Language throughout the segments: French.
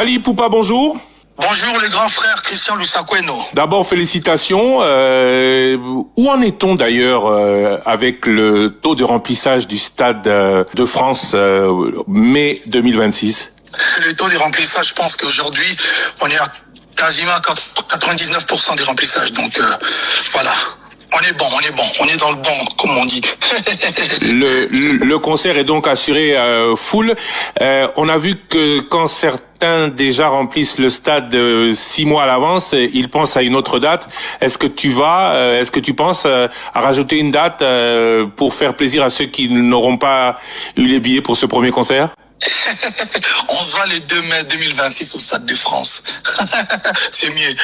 Ali Poupa, bonjour. Bonjour les grands frères Christian Lusakweno. D'abord, félicitations. Où en est-on d'ailleurs avec le taux de remplissage du Stade de France mai 2026? Le taux de remplissage, je pense qu'aujourd'hui, on est à quasiment 99% des remplissages. Donc voilà. On est bon, on est dans le bon, comme on dit. Le concert est donc assuré full. On a vu que quand certains déjà remplissent le stade 6 mois à l'avance, ils pensent à une autre date. Est-ce que tu penses à rajouter une date pour faire plaisir à ceux qui n'auront pas eu les billets pour ce premier concert? On se voit le 2 mai 2026 au Stade de France. C'est mieux.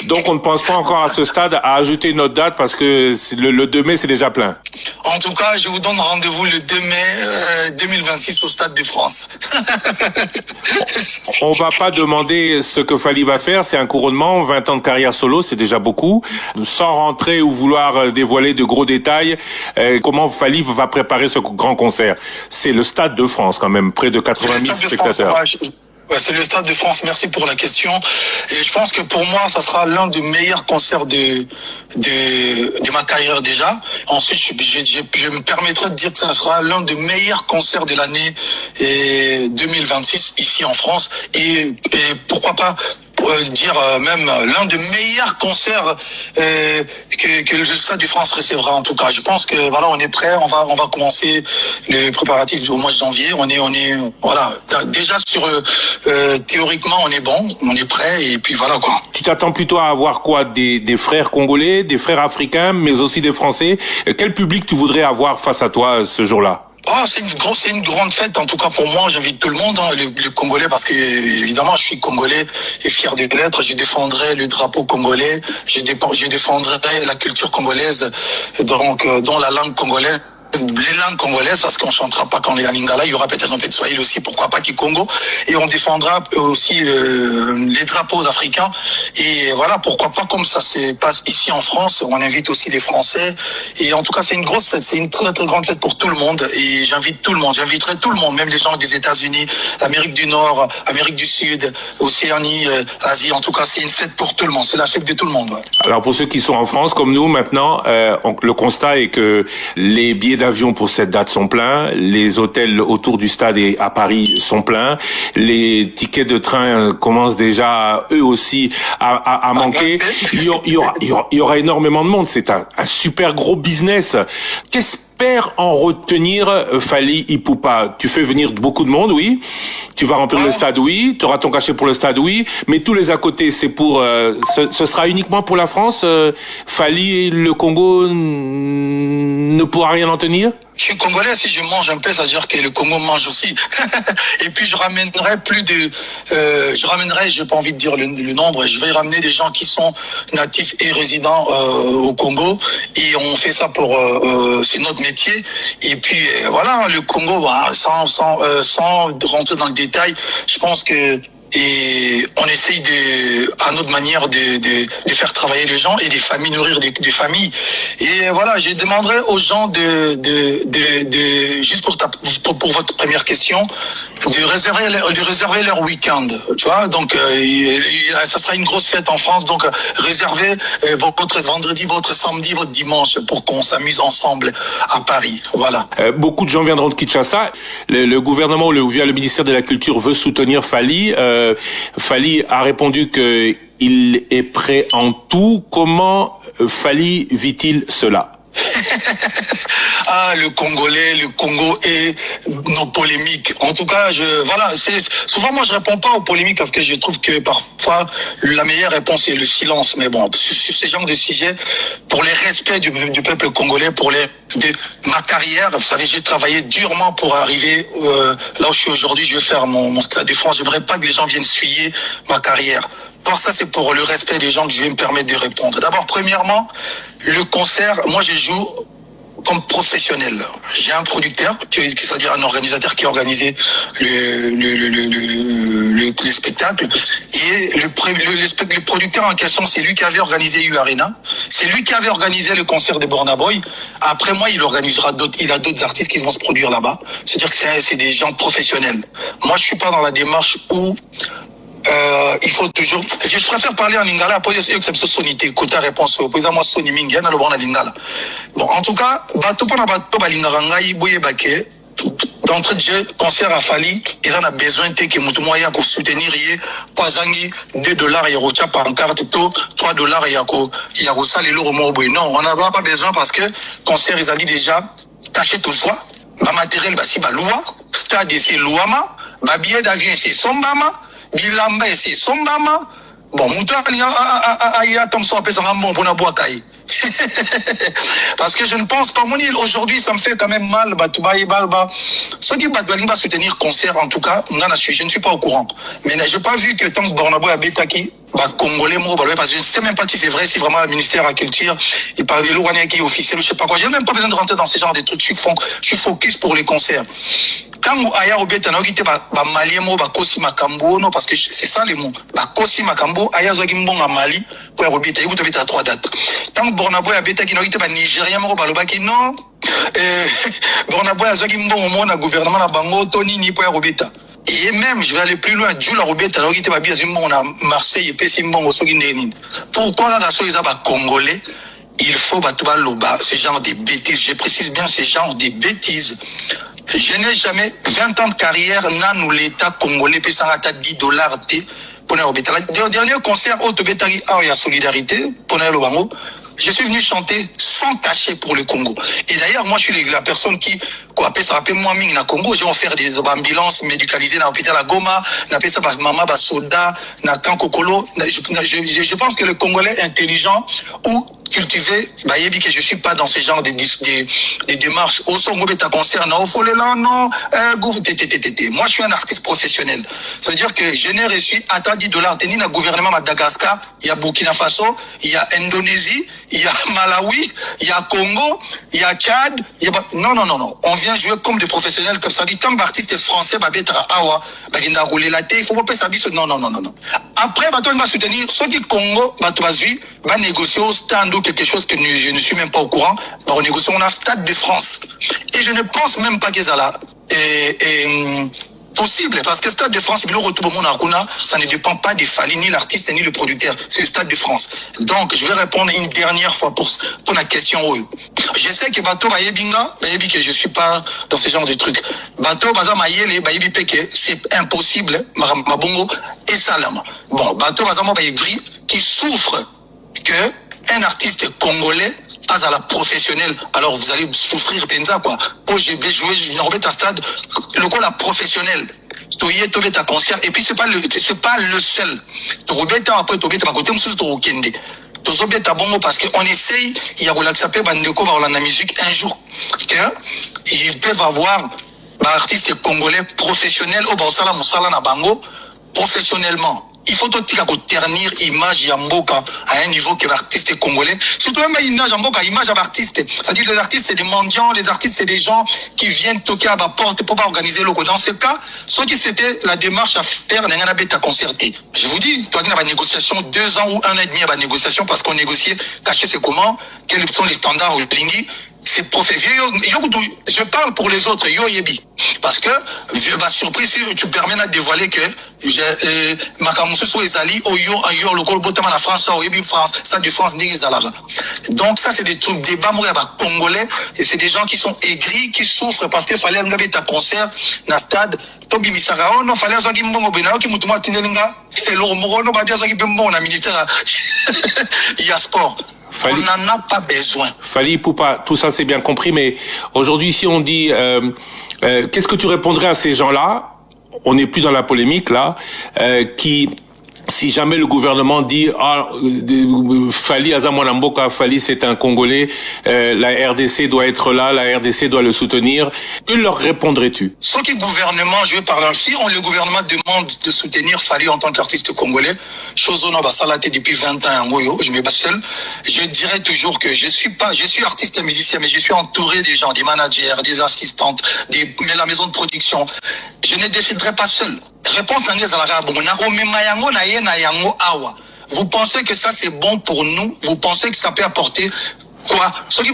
Donc on ne pense pas encore à ce stade à ajouter une autre date parce que le 2 mai c'est déjà plein. En tout cas, je vous donne rendez-vous le 2 mai 2026 au Stade de France. On va pas demander ce que Fally va faire, c'est un couronnement, 20 ans de carrière solo, c'est déjà beaucoup. Sans rentrer ou vouloir dévoiler de gros détails, comment Fally va préparer ce grand concert? C'est le Stade de France quand même, près de 80 000 spectateurs. Ouais, c'est le Stade de France, merci pour la question. Et je pense que pour moi, ça sera l'un des meilleurs concerts de ma carrière déjà. Ensuite, je me permettrai de dire que ça sera l'un des meilleurs concerts de l'année 2026 ici en France. Et pourquoi pas dire même l'un des meilleurs concerts que le Stade de France recevra en tout cas. Je pense que voilà, on est prêt, on va commencer les préparatifs au mois de janvier. On est voilà, déjà sur théoriquement on est bon, on est prêt et puis voilà quoi. Tu t'attends plutôt à avoir quoi, des frères congolais, des frères africains, mais aussi des Français. Quel public tu voudrais avoir face à toi ce jour-là? Oh, c'est une grande fête, en tout cas pour moi, j'invite tout le monde, les Congolais, parce que évidemment je suis Congolais et fier de l'être, je défendrai le drapeau congolais, je défendrai la culture congolaise, donc dans la langue congolaise. Les langues congolaises, parce qu'on chantera pas quand on est à Lingala, il y aura peut-être un peu de Swahili aussi, pourquoi pas Kikongo, et on défendra aussi les drapeaux africains, et voilà, pourquoi pas comme ça se passe ici en France, on invite aussi les Français, et en tout cas c'est une grosse fête, c'est une très très grande fête pour tout le monde, et j'invite tout le monde, j'inviterai tout le monde, même les gens des États-Unis, l'Amérique du Nord, Amérique du Sud, Océanie, Asie, en tout cas c'est une fête pour tout le monde, c'est la fête de tout le monde. Ouais. Alors pour ceux qui sont en France comme nous maintenant, le constat est que les billets d'avion pour cette date sont pleins, les hôtels autour du stade et à Paris sont pleins, les tickets de train commencent déjà eux aussi à manquer. Il y aura énormément de monde, c'est un super gros business. Qu'espère en retenir Fally Ipupa? Tu fais venir beaucoup de monde, oui. Tu vas remplir le stade, oui. Tu auras ton cachet pour le stade, oui. Mais tous les à côté, c'est pour. Ce sera uniquement pour la France. Fally, le Congo ne pourra rien en tenir. Je suis congolais, si je mange un peu, ça veut dire que le Congo mange aussi. Et puis je ramènerai j'ai pas envie de dire le nombre, je vais ramener des gens qui sont natifs et résidents au Congo. Et on fait ça pour, c'est notre métier. Et puis voilà, le Congo, sans rentrer dans le détail, je pense que on essaye à notre manière de faire travailler les gens et des familles, nourrir des familles. Et voilà, je demanderai aux gens juste pour votre première question, de réserver leur week-end, tu vois. Donc ça sera une grosse fête en France, donc réservez votre vendredi, votre samedi, votre dimanche pour qu'on s'amuse ensemble à Paris. Voilà. Beaucoup de gens viendront de Kinshasa. Le gouvernement via le ministère de la Culture veut soutenir Fally. Fally a répondu que il est prêt en tout. Comment Fally vit-il cela? Le Congo et nos polémiques. En tout cas, souvent moi je réponds pas aux polémiques parce que je trouve que parfois la meilleure réponse est le silence. Mais bon, sur ce genre de sujet, pour les respects du peuple congolais, de ma carrière, vous savez, j'ai travaillé durement pour arriver là où je suis aujourd'hui. Je vais faire mon Stade de France. J'aimerais pas que les gens viennent suyer ma carrière. Pour ça, c'est pour le respect des gens que je vais me permettre de répondre. D'abord, premièrement, le concert, moi je joue comme professionnel. J'ai un producteur, c'est-à-dire un organisateur qui a organisé le spectacle. Et Et le producteur en question, c'est lui qui avait organisé U Arena. C'est lui qui avait organisé le concert de Burna Boy. Après moi, il organisera d'autres. Il a d'autres artistes qui vont se produire là-bas. C'est-à-dire que c'est des gens professionnels. Moi, je suis pas dans la démarche où il faut toujours. Je préfère parler en lingala. Après, exception sonité. Côté réponse. Président moi Sony Mingia na le bon lingala. Bon, en tout cas, bateau pour na bateau balingara ngai boye baké. D'entrée de jeu, concert à Fali, ils en ont besoin que mutu moya pour soutenir yé, poisangui, $2 et rocha par carte to, $3 et yako ça les lourds morts. Non, on n'a pas besoin parce que concert ils ont dit déjà, caché tout choix, ba matériel ba si ba loua, stade c'est louama, ba billet d'avion c'est sombama, bilamba c'est sombama. Bon, mutu a tom so apesa ngambon pour na bois kai. Parce que je ne pense pas, aujourd'hui ça me fait quand même mal, ceux qui va soutenir concert, en tout cas, je ne suis pas au courant. Mais je n'ai pas vu que tant que Bornabo a Betaki, Congolais, parce que je ne sais même pas si c'est vrai, si vraiment le ministère de la Culture, il parle de l'Ouania qui est officiel, je ne sais pas quoi. Je n'ai même pas besoin de rentrer dans ces genres de trucs, je suis focus pour les concerts. Quand aya obeta na okite ba malien mo ba kosi makambo non parce que c'est ça les mots ba kosi makambo aya zo ki mbonga Mali pour obeta il faut à 3 dates tant Bornabo ya beta ki na okite ba Nigérien mo ba loba ki non Bornabo ya zo ki mbonga mo na gouvernement na bango toni ni pour obeta et même je vais aller plus loin Djoula Robeta na okite ba bia zimbo na Marseille et pesi mbongo so ki ndeni pourquoi la so isa ba congolais il faut battre loba ce genre de bêtises je précise bien ce genre de bêtises. Je n'ai jamais 20 ans de carrière, nan ou l'État congolais peut s'en rater $10 pour le dernier concert au Tobetari il y a solidarité pour le Bango. Je suis venu chanter sans cachet pour le Congo. Et d'ailleurs, moi, je suis la personne qui, quoi, ça rappelle moi, Ming, na Congo, j'ai offert des ambulances médicalisées dans l'hôpital à Goma, n'a fait ça par maman, par soda, na Kankokolo. Je pense que le Congolais intelligent ou cultivé, bah, il dit que je suis pas dans ce genre de démarches. Au son ta concert, non, faut le là, non, moi, je suis un artiste professionnel. Ça veut dire que je n'ai reçu à $10, tenu dans le gouvernement Madagascar, il y a Burkina Faso, il y a Indonésie, il y a Malawi, il y a Congo, il y a Tchad, il y a... Non. On vient jouer comme des professionnels comme ça. Tant qu'artiste français, bah, betra awa, bah, il a roulé la tête, il faut pas ça dit, non. Après, bah, on va soutenir ceux qui Congo, bah, tu va négocier au stand ou quelque chose que je ne suis même pas au courant. Bah, on négocie, on a Stade de France. Et je ne pense même pas que ça là, possible, parce que Stade de France, ça ne dépend pas des Fali, ni l'artiste, ni le producteur. C'est le Stade de France. Donc, je vais répondre une dernière fois pour la question. Je sais que Bato Bayebinga, que je suis pas dans ce genre de trucs. Bato Baza Mayele, Bayebipeke, c'est impossible, Mabongo et Salam. Bon, Bato Baza Bayegri, qui souffre que un artiste congolais pas à la professionnelle, alors vous allez souffrir penza quoi. Oh, je vais jouer, je vais à stade, le coup la professionnelle. Toye ta concert et puis c'est pas le seul. Tobeta après tobeta à côté monsieur Torokende. Tobeta bongo parce que on essaye, il y a relax après bandeko dans la musique un jour que ils peuvent avoir artistes congolais professionnels au Bansala Moussala na bango professionnellement. Il faut tout ternir image Yamboka à un niveau que l'artiste congolais. Surtout même image Yamboka, image à l'artiste. C'est-à-dire que les artistes c'est des mendiants, les artistes c'est des gens qui viennent toquer à ma porte pour pas organiser le coup. Dans ce cas, ce qui c'était la démarche à faire, n'a pas bête à concerter. Je vous dis, toi, il y a une négociation 2 ans ou 1 an et demi à la négociation parce qu'on négociait, cacher c'est comment, quels sont les standards au Blingi. C'est professionnel. Je parle pour les autres, yo yebi. Parce que, surprise, si tu permets de dévoiler que, Makamusu soit Ezali, yo, le Golbotama, la France, yebi France, ça du France, n'est donc, ça, c'est des trucs, des bas congolais, et c'est des gens qui sont aigris, qui souffrent parce qu'il fallait un ta concert, na stade, Tobi Misarao, non, fallait un Gimbongo Benao, qui m'a tindelinga, c'est l'Ormoro, non, badia Zaki Bembo, on a ministère, il y a sport. On n'en a pas besoin. Fali Poupa, tout ça c'est bien compris, mais aujourd'hui si on dit qu'est-ce que tu répondrais à ces gens-là, on n'est plus dans la polémique là, qui si jamais le gouvernement dit Fali Azamwanamboka, Fali c'est un Congolais, la RDC doit être là, la RDC doit le soutenir, que leur répondrais-tu? Ce qui gouvernement, je vais parler si le gouvernement demande de soutenir Fali en tant qu'artiste congolais, chose on a salaté depuis 20 ans, je me bats seul, je dirais toujours que je suis artiste et musicien, mais je suis entouré des gens, des managers, des assistantes, mais la maison de production. Je ne déciderai pas seul. Réponse d'Agnès Alara Awa. Vous pensez que ça c'est bon pour nous? Vous pensez que ça peut apporter quoi? Ceux qui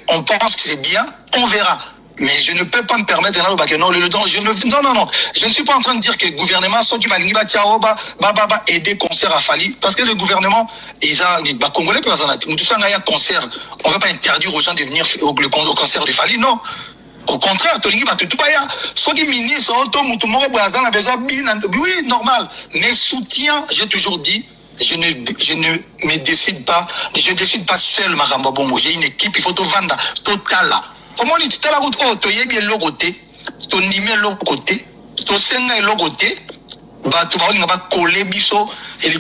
on pense que c'est bien, on verra. Mais je ne peux pas me permettre non, je ne suis pas en train de dire que le gouvernement aider concert à Fali parce que le gouvernement congolais peut un concert, on ne va pas interdire aux gens de venir au concert de Fali, non. Au contraire, ceux qui ministres oui, normal. Mais soutien, j'ai toujours dit, je ne me décide pas, je décide pas seul Maramba Bongo. J'ai une équipe, il faut tout vendre total. Comment on dit tout à la route, tu y es l'autre côté, tu y es l'autre côté, tu sais l'autre côté, tu vas coller biso et les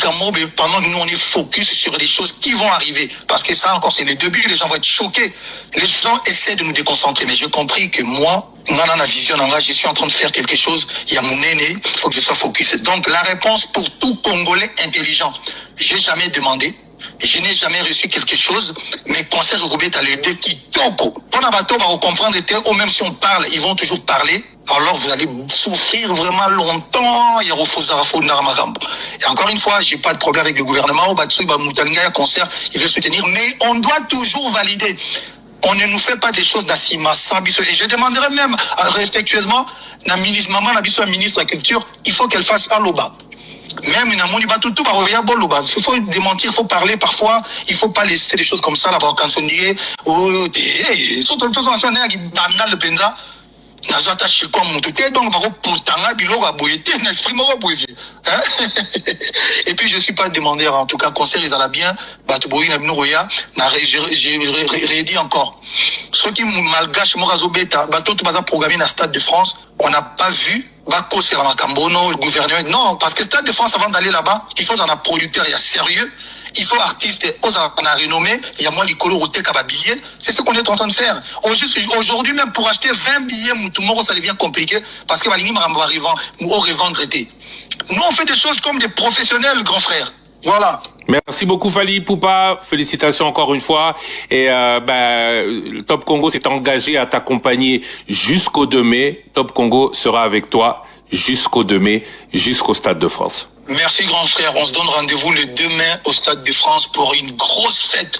pendant que nous on est focus sur les choses qui vont arriver parce que ça encore c'est le début, les gens vont être choqués, les gens essaient de nous déconcentrer, mais j'ai compris que moi la vision je suis en train de faire quelque chose, il y a mon aîné, il faut que je sois focus. Donc la réponse pour tout Congolais intelligent, j'ai jamais demandé, je n'ai jamais reçu quelque chose, mais conseil au gouvernement le deux qui toko. Pendant bateau va comprendre même si on parle, ils vont toujours parler. Alors vous allez souffrir vraiment longtemps. Et encore une fois, j'ai pas de problème avec le gouvernement. Concert, il veut soutenir, mais on doit toujours valider. On ne nous fait pas des choses d'assima sans biso. Et je demanderai même respectueusement, la ministre de la Culture, il faut qu'elle fasse un loba. Même il faut démentir, il faut parler parfois, il faut pas laisser des choses comme ça là-bas quand on dit surtout le penza donc et puis je suis pas demandeur, en tout cas concert ils allaient bien j'ai dit encore ceux qui malgache programmé dans Stade de France, on n'a pas vu le gouvernement. Non, parce que Stade de France, avant d'aller là-bas, il faut un producteur, il y a sérieux, il faut artiste, on a renommé, il y a moins les colos billets. C'est ce qu'on est en train de faire. Aujourd'hui, même pour acheter 20 billets, ça devient compliqué, parce que nous, on fait des choses comme des professionnels, grand frère. Voilà. Merci beaucoup Fally Ipupa, félicitations encore une fois et Top Congo s'est engagé à t'accompagner jusqu'au 2 mai. Top Congo sera avec toi jusqu'au 2 mai, jusqu'au Stade de France. Merci grand frère, on se donne rendez-vous le 2 mai au Stade de France pour une grosse fête.